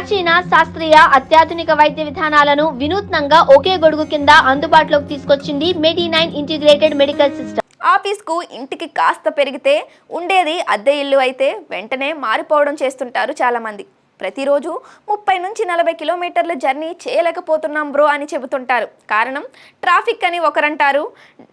ప్రాచీన శాస్త్రీయ అత్యాధునిక వైద్య విధానాలను వినూత్నంగా ఒకే గొడుగు కింద అందుబాటులోకి తీసుకొచ్చింది మెడి9 ఇంటిగ్రేటెడ్ మెడికల్ సిస్టమ్. ఆఫీస్కు ఇంటికి కాస్త పెరిగితే ఉండేది అద్దె ఇల్లు అయితే వెంటనే మారిపోవడం చేస్తుంటారు చాలామంది. ప్రతిరోజు 30 నుంచి 40 కిలోమీటర్ల జర్నీ చేయలేకపోతున్నాం బ్రో అని చెబుతుంటారు. కారణం ట్రాఫిక్ అని ఒకరంటారు,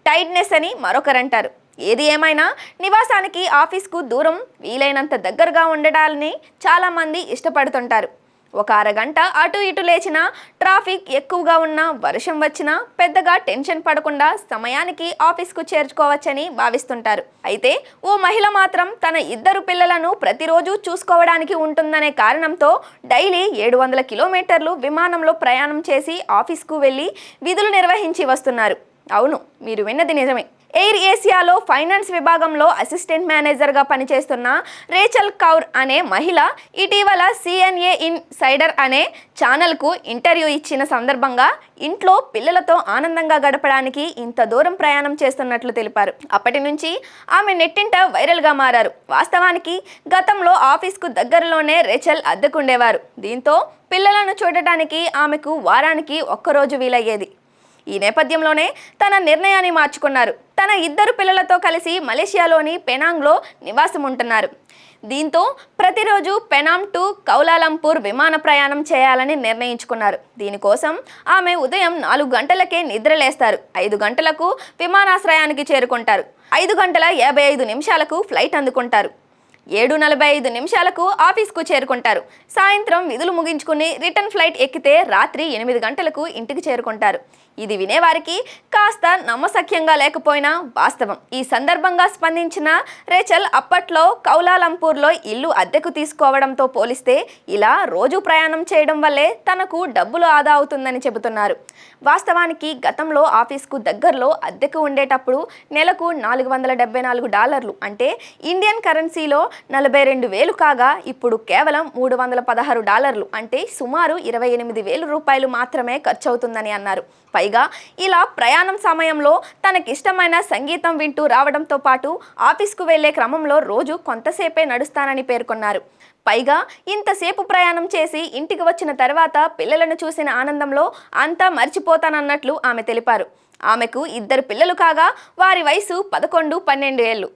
టైర్డ్నెస్ అని మరొకరంటారు. ఏది ఏమైనా నివాసానికి ఆఫీస్కు దూరం వీలైనంత దగ్గరగా ఉండడాన్ని చాలామంది ఇష్టపడుతుంటారు. ఒక అరగంట అటు ఇటు లేచినా, ట్రాఫిక్ ఎక్కువగా ఉన్నా, వర్షం వచ్చినా పెద్దగా టెన్షన్ పడకుండా సమయానికి ఆఫీస్కు చేర్చుకోవచ్చని భావిస్తుంటారు. అయితే ఓ మహిళ మాత్రం తన 2 పిల్లలను ప్రతిరోజు చూసుకోవడానికి ఉంటుందనే కారణంతో డైలీ 700 కిలోమీటర్లు విమానంలో ప్రయాణం చేసి ఆఫీస్కు వెళ్ళి విధులు నిర్వహించి వస్తున్నారు. అవును, మీరు విన్నది నిజమే. ఎయిర్ ఏసియాలో ఫైనాన్స్ విభాగంలో అసిస్టెంట్ మేనేజర్గా పనిచేస్తున్న రేచల్ కౌర్ అనే మహిళ ఇటీవల సిఎన్ఏ ఇన్సైడర్ అనే ఛానల్కు ఇంటర్వ్యూ ఇచ్చిన సందర్భంగా ఇంట్లో పిల్లలతో ఆనందంగా గడపడానికి ఇంత దూరం ప్రయాణం చేస్తున్నట్లు తెలిపారు. అప్పటి నుంచి ఆమె నెట్టింట వైరల్గా మారారు. వాస్తవానికి గతంలో ఆఫీస్కు దగ్గరలోనే రేచల్ అద్దెకుండేవారు. దీంతో పిల్లలను చూడటానికి ఆమెకు వారానికి ఒక్కరోజు వీలయ్యేది. ఈ నేపథ్యంలోనే తన నిర్ణయాన్ని మార్చుకున్నారు. తన 2 పిల్లలతో కలిసి మలేషియాలోని పెనాంగ్లో నివాసం ఉంటున్నారు. దీంతో ప్రతిరోజు పెనాంగ్ టు కౌలాలంపూర్ విమాన ప్రయాణం చేయాలని నిర్ణయించుకున్నారు. దీనికోసం ఆమె ఉదయం 4 గంటలకే నిద్రలేస్తారు. 5 గంటలకు విమానాశ్రయానికి చేరుకుంటారు. 5 గంటల 55 నిమిషాలకు ఫ్లైట్ అందుకుంటారు. 7:45 నిమిషాలకు ఆఫీస్కు చేరుకుంటారు. సాయంత్రం విధులు ముగించుకుని రిటర్న్ ఫ్లైట్ ఎక్కితే రాత్రి 8 గంటలకు ఇంటికి చేరుకుంటారు. ఇది వినేవారికి కాస్త నమ్మశక్యంగా లేకపోయినా వాస్తవం. ఈ సందర్భంగా స్పందించిన రేచల్ అప్పట్లో కౌలాలంపూర్లో ఇల్లు అద్దెకు తీసుకోవడంతో పోలిస్తే ఇలా రోజు ప్రయాణం చేయడం వల్లే తనకు డబ్బులు ఆదా అవుతుందని చెబుతున్నారు. వాస్తవానికి గతంలో ఆఫీస్కు దగ్గరలో అద్దెకు ఉండేటప్పుడు నెలకు $474 అంటే ఇండియన్ కరెన్సీలో 42,000 కాగా ఇప్పుడు కేవలం $316 అంటే సుమారు 28,000 రూపాయలు మాత్రమే ఖర్చు అవుతుందని అన్నారు. పైగా ఇలా ప్రయాణం సమయంలో తనకిష్టమైన సంగీతం వింటూ రావడంతో పాటు ఆఫీస్కు వెళ్లే క్రమంలో రోజు కొంతసేపే నడుస్తానని పేర్కొన్నారు. పైగా ఇంతసేపు ప్రయాణం చేసి ఇంటికి వచ్చిన తర్వాత పిల్లలను చూసిన ఆనందంలో అంతా మర్చిపోతానన్నట్లు ఆమె తెలిపారు. ఆమెకు 2 పిల్లలు కాగా వారి వయసు 11, 12 ఏళ్ళు.